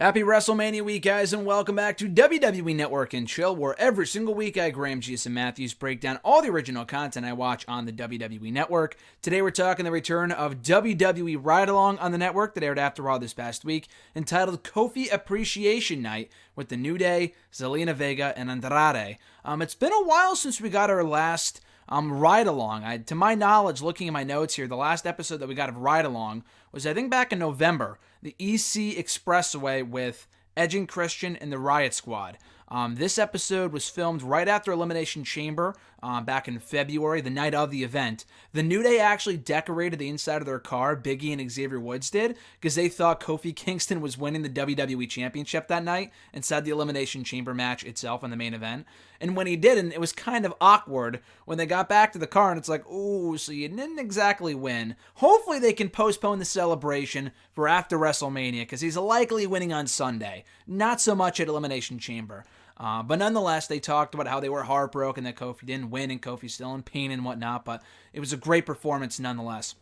Happy WrestleMania week, guys, and welcome back to WWE Network and Chill, where every single week I, Graham Jason Matthews, break down all the original content I watch on the WWE Network. Today we're talking the return of WWE Ride Along on the network that aired after Raw this past week, entitled Kofi Appreciation Night, with The New Day, Zelina Vega, and Andrade. It's been a while since we got our last Ride Along. To my knowledge, looking at my notes here, the last episode that we got of Ride Along was, I think, back in November, the EC Expressway with Edge and Christian and the Riot Squad. This episode was filmed right after Elimination Chamber back in February, the night of the event. The New Day actually decorated the inside of their car, Biggie and Xavier Woods did, because they thought Kofi Kingston was winning the WWE Championship that night inside the Elimination Chamber match itself in the main event. And when he didn't, it was kind of awkward when they got back to the car and it's like, ooh, so you didn't exactly win. Hopefully they can postpone the celebration for after WrestleMania because he's likely winning on Sunday. Not so much at Elimination Chamber. But nonetheless, they talked about how they were heartbroken that Kofi didn't win and Kofi's still in pain and whatnot, but it was a great performance nonetheless.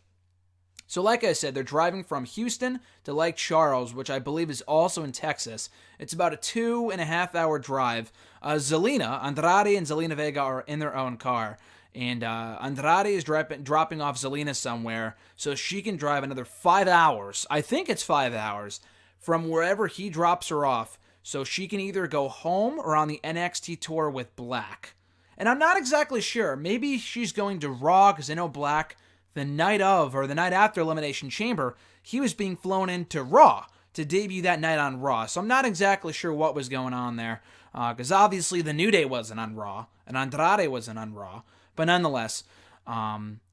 So like I said, they're driving from Houston to Lake Charles, which I believe is also in Texas. It's about a 2.5 hour drive. Andrade and Zelina Vega are in their own car. And Andrade is dropping off Zelina somewhere so she can drive another 5 hours. I think it's 5 hours from wherever he drops her off. So she can either go home or on the NXT tour with Black. And I'm not exactly sure. Maybe she's going to Raw, because I know Black, the night of or the night after Elimination Chamber, he was being flown into Raw to debut that night on Raw. So I'm not exactly sure what was going on there. Because obviously the New Day wasn't on Raw, and Andrade wasn't on Raw. But nonetheless,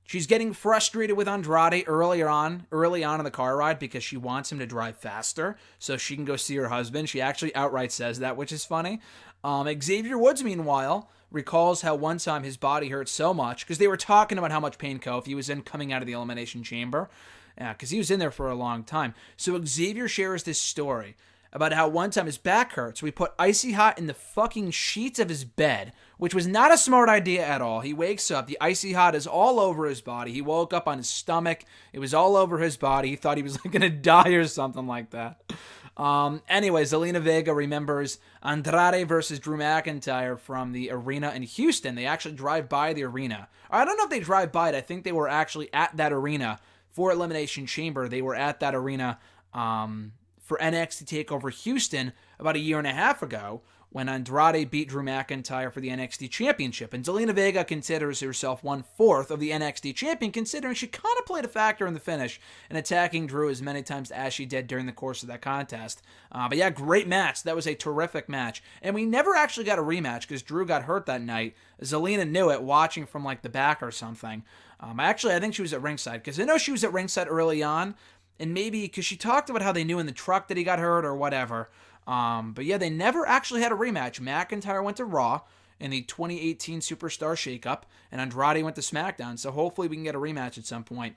she's getting frustrated with Andrade early on in the car ride because she wants him to drive faster so she can go see her husband. She actually outright says that, which is funny. Xavier Woods, meanwhile, recalls how one time his body hurt so much because they were talking about how much pain Kofi was in coming out of the Elimination Chamber. Yeah, because he was in there for a long time. So Xavier shares this story about how one time his back hurt, so he put icy hot in the fucking sheets of his bed, which was not a smart idea at all. He wakes up, the icy hot is all over his body. He woke up on his stomach. It was all over his body. He thought he was going to die or something like that. Anyway, Zelina Vega remembers Andrade versus Drew McIntyre from the arena in Houston. They actually drive by the arena. I don't know if they drive by it. I think they were actually at that arena for Elimination Chamber. They were at that arena for NXT TakeOver Houston about a year and a half ago when Andrade beat Drew McIntyre for the NXT Championship. And Zelina Vega considers herself 1/4 of the NXT Champion, considering she kind of played a factor in the finish in attacking Drew as many times as she did during the course of that contest. But yeah, great match. That was a terrific match. And we never actually got a rematch because Drew got hurt that night. Zelina knew it, watching from like the back or something. I think she was at ringside because I know she was at ringside early on. And maybe because she talked about how they knew in the truck that he got hurt or whatever. But yeah, they never actually had a rematch. McIntyre went to Raw in the 2018 Superstar Shakeup, and Andrade went to SmackDown. So hopefully we can get a rematch at some point.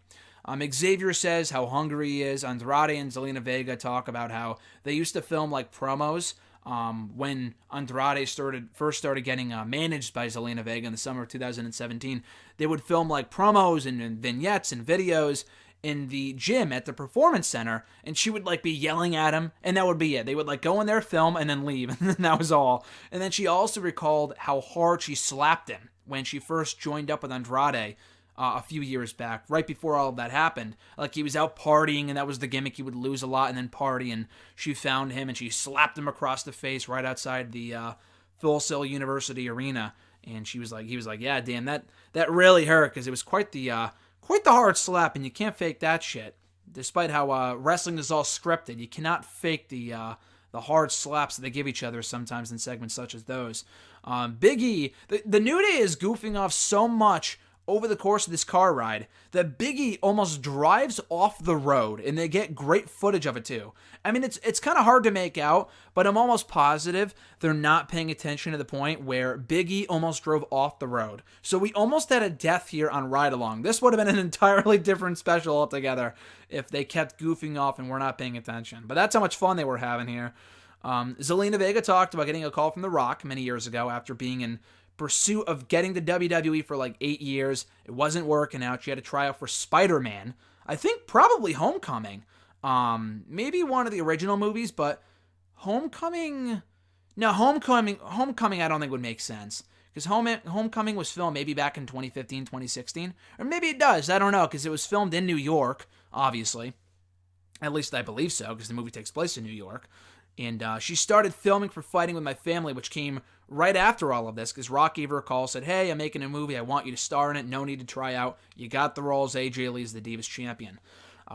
Xavier says how hungry he is. Andrade and Zelina Vega talk about how they used to film like promos when Andrade first started getting managed by Zelina Vega in the summer of 2017. They would film like promos and vignettes and videos in the gym at the Performance Center, and she would like be yelling at him, and that would be it. They would like go in there, film, and then leave, and then that was all. And then she also recalled how hard she slapped him when she first joined up with Andrade a few years back, right before all of that happened. Like he was out partying, and that was the gimmick. He would lose a lot and then party, and she found him, and she slapped him across the face right outside the Full Sail University arena. And he was like, yeah, damn, that really hurt, because it was quite the hard slap, and you can't fake that shit. Despite how wrestling is all scripted, you cannot fake the hard slaps that they give each other sometimes in segments such as those. Big E, the New Day is goofing off so much over the course of this car ride that Big E almost drives off the road, and they get great footage of it too. I mean, it's kind of hard to make out, but I'm almost positive they're not paying attention to the point where Big E almost drove off the road. So we almost had a death here on Ride Along. This would have been an entirely different special altogether if they kept goofing off and were not paying attention. But that's how much fun they were having here. Zelina Vega talked about getting a call from The Rock many years ago after being in pursuit of getting to WWE for like 8 years. It wasn't working out. She had to try out for Spider-Man. I think probably Homecoming. Maybe one of the original movies, but Homecoming... No, Homecoming I don't think would make sense. Because Homecoming was filmed maybe back in 2015, 2016. Or maybe it does, I don't know, because it was filmed in New York, obviously. At least I believe so, because the movie takes place in New York. And she started filming for Fighting With My Family, which came right after all of this, because Rock gave her a call, said, hey, I'm making a movie, I want you to star in it, no need to try out. You got the role as AJ Lee's the Divas Champion,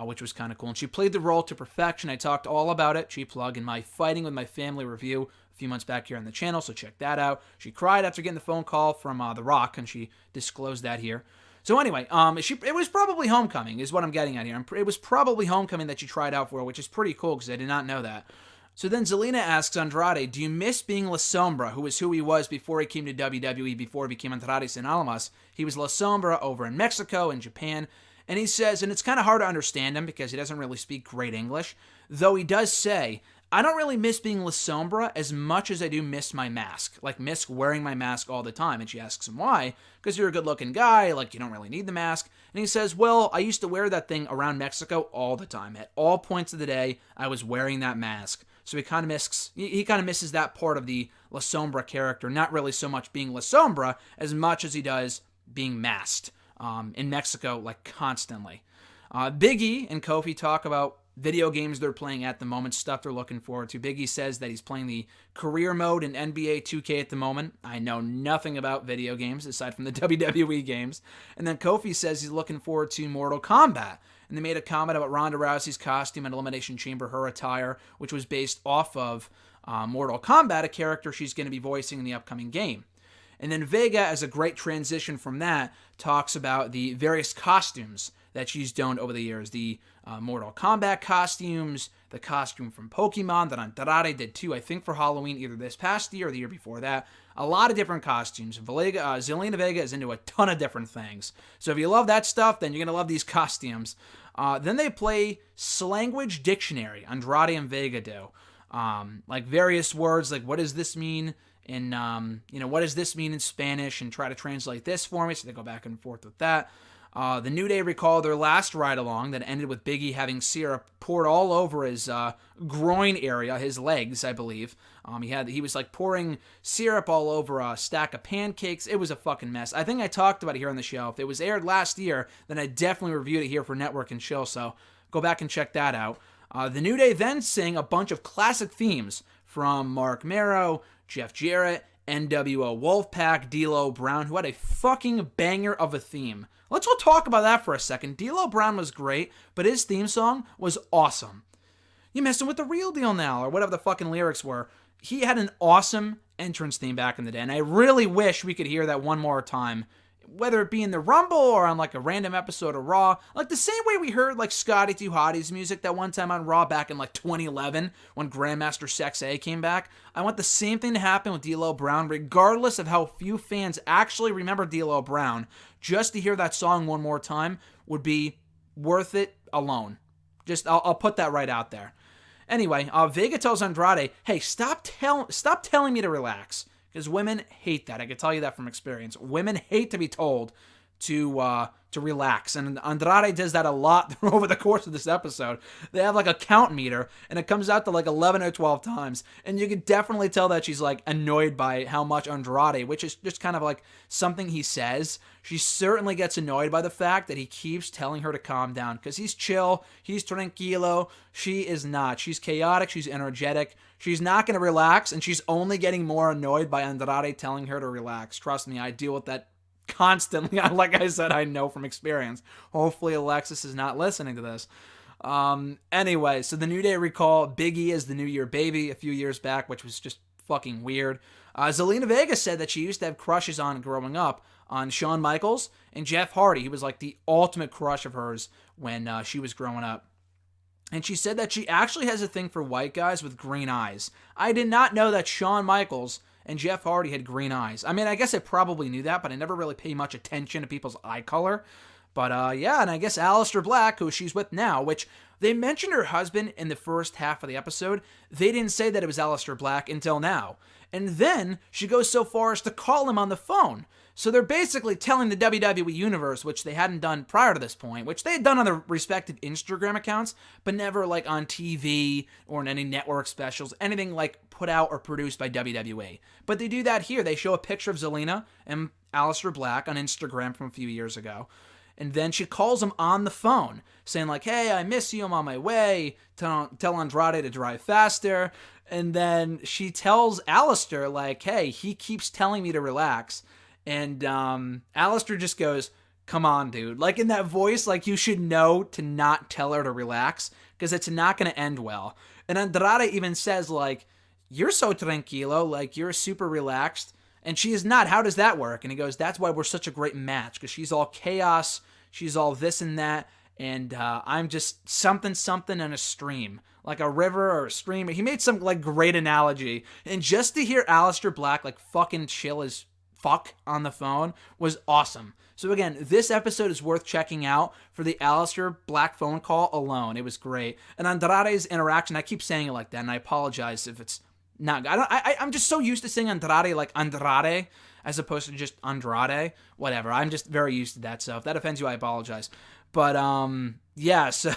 which was kind of cool. And she played the role to perfection. I talked all about it, cheap plug, in my Fighting With My Family review a few months back here on the channel, so check that out. She cried after getting the phone call from The Rock, and she disclosed that here. So anyway, it was probably Homecoming, is what I'm getting at here. It was probably Homecoming that she tried out for, which is pretty cool, because I did not know that. So then Zelina asks Andrade, do you miss being La Sombra, who is who he was before he came to WWE, before he became Andrade Sin Almas? He was La Sombra over in Mexico and Japan. And he says, and it's kind of hard to understand him because he doesn't really speak great English, though he does say, I don't really miss being La Sombra as much as I do miss my mask. Like, miss wearing my mask all the time. And she asks him why. Because you're a good-looking guy, like, you don't really need the mask. And he says, well, I used to wear that thing around Mexico all the time. At all points of the day, I was wearing that mask. So he kind of misses that part of the La Sombra character, not really so much being La Sombra as much as he does being masked in Mexico, like, constantly. Big E and Kofi talk about video games they're playing at the moment, stuff they're looking forward to. Big E says that he's playing the career mode in NBA 2K at the moment. I know nothing about video games aside from the WWE games. And then Kofi says he's looking forward to Mortal Kombat. And they made a comment about Ronda Rousey's costume and Elimination Chamber, her attire, which was based off of Mortal Kombat, a character she's going to be voicing in the upcoming game. And then Vega, as a great transition from that, talks about the various costumes that she's donned over the years. The Mortal Kombat costumes, the costume from Pokemon that Andrade did too, I think for Halloween, either this past year or the year before that. A lot of different costumes. Zelina Vega is into a ton of different things. So if you love that stuff, then you're going to love these costumes. Then they play Slanguage Dictionary, Andrade and Vega do. Like various words, like what does this mean in, what does this mean in Spanish, and try to translate this for me, so they go back and forth with that. The New Day recall their last ride-along that ended with Big E having syrup poured all over his groin area, his legs, I believe. He was like pouring syrup all over a stack of pancakes. It was a fucking mess. I think I talked about it here on the show. If it was aired last year, then I definitely reviewed it here for Network and Chill, so go back and check that out. The New Day then sing a bunch of classic themes from Mark Marrow, Jeff Jarrett, NWO Wolfpack, D'Lo Brown, who had a fucking banger of a theme. Let's all talk about that for a second. D'Lo Brown was great, but his theme song was awesome. You're messing with the real deal now, or whatever the fucking lyrics were. He had an awesome entrance theme back in the day, and I really wish we could hear that one more time, whether it be in the Rumble or on like a random episode of Raw, like the same way we heard like Scotty 2 Hottie's music that one time on Raw back in like 2011 when Grandmaster Sex A came back. I want the same thing to happen with D'Lo Brown, regardless of how few fans actually remember D'Lo Brown. Just to hear that song one more time would be worth it alone. I'll put that right out there. Anyway, Vega tells Andrade, hey, stop telling me to relax. Because women hate that. I can tell you that from experience. Women hate to be told to relax. And Andrade does that a lot over the course of this episode. They have like a count meter, and it comes out to like 11 or 12 times. And you can definitely tell that she's like annoyed by how much Andrade, which is just kind of like something he says. She certainly gets annoyed by the fact that he keeps telling her to calm down. Because he's chill, he's tranquilo. She is not. She's chaotic, she's energetic. She's not going to relax, and she's only getting more annoyed by Andrade telling her to relax. Trust me, I deal with that constantly. Like I said, I know from experience. Hopefully Alexis is not listening to this. Anyway, so the New Day recall Big E as the New Year baby a few years back, which was just fucking weird. Zelina Vega said that she used to have crushes on growing up on Shawn Michaels and Jeff Hardy. He was like the ultimate crush of hers when she was growing up. And she said that she actually has a thing for white guys with green eyes. I did not know that Shawn Michaels and Jeff Hardy had green eyes. I mean, I guess I probably knew that, but I never really paid much attention to people's eye color. But yeah, and I guess Aleister Black, who she's with now, which they mentioned her husband in the first half of the episode. They didn't say that it was Aleister Black until now. And then she goes so far as to call him on the phone. So they're basically telling the WWE Universe, which they hadn't done prior to this point, which they had done on their respective Instagram accounts, but never like on TV or in any network specials, anything like put out or produced by WWE. But they do that here. They show a picture of Zelina and Aleister Black on Instagram from a few years ago. And then she calls him on the phone, saying like, hey, I miss you, I'm on my way, tell Andrade to drive faster. And then she tells Aleister like, hey, he keeps telling me to relax. And Aleister just goes, come on, dude. Like in that voice, like you should know to not tell her to relax because it's not going to end well. And Andrade even says like, you're so tranquilo, like you're super relaxed. And she is not. How does that work? And he goes, that's why we're such a great match, because she's all chaos, she's all this and that, and I'm just something in a stream, like a river or a stream. He made some like great analogy. And just to hear Aleister Black like fucking chill as fuck on the phone was awesome. So again, this episode is worth checking out for the Aleister Black phone call alone. It was great. And Andrade's interaction, I keep saying it like that, and I apologize if it's not. I'm just so used to saying Andrade like Andrade as opposed to just Andrade. Whatever. I'm just very used to that. So if that offends you, I apologize. But yeah. So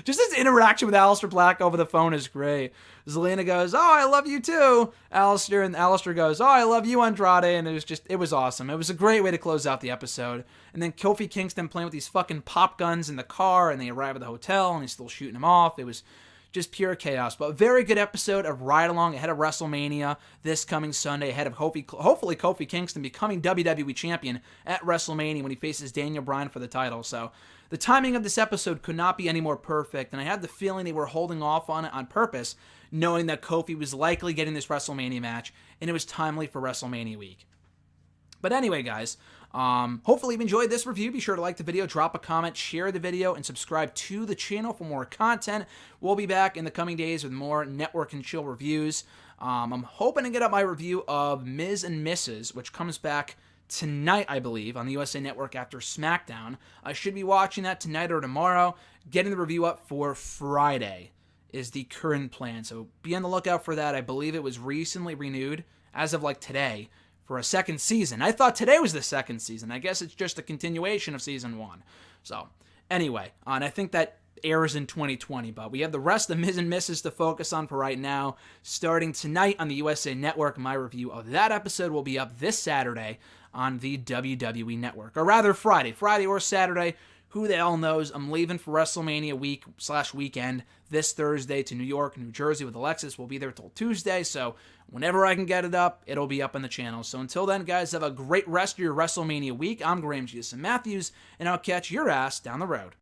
just his interaction with Aleister Black over the phone is great. Zelina goes, "Oh, I love you too, Aleister," and Aleister goes, "Oh, I love you, Andrade," and it was awesome. It was a great way to close out the episode. And then Kofi Kingston playing with these fucking pop guns in the car, and they arrive at the hotel, and he's still shooting them off. It was just pure chaos. But a very good episode of Ride Along ahead of WrestleMania this coming Sunday, ahead of hopefully Kofi Kingston becoming WWE Champion at WrestleMania when he faces Daniel Bryan for the title. So the timing of this episode could not be any more perfect, and I had the feeling they were holding off on it on purpose, knowing that Kofi was likely getting this WrestleMania match, and it was timely for WrestleMania week. But anyway, guys, hopefully you've enjoyed this review. Be sure to like the video, drop a comment, share the video, and subscribe to the channel for more content. We'll be back in the coming days with more Network and Chill reviews. I'm hoping to get up my review of Ms. and Mrs., which comes back tonight, I believe, on the USA Network after SmackDown. I should be watching that tonight or tomorrow. Getting the review up for Friday is the current plan, so be on the lookout for that. I believe it was recently renewed, as of like today, for a second season. I thought today was the second season. I guess it's just a continuation of season 1. So, anyway, and I think that airs in 2020, but we have the rest of Ms. and Mrs. to focus on for right now. Starting tonight on the USA Network, my review of that episode will be up this Saturday on the WWE Network. Or rather, Friday or Saturday. Who the hell knows? I'm leaving for WrestleMania week/weekend this Thursday to New York, New Jersey with Alexis. We'll be there till Tuesday, so whenever I can get it up, it'll be up on the channel. So until then, guys, have a great rest of your WrestleMania week. I'm Graham G.S. Matthews, and I'll catch your ass down the road.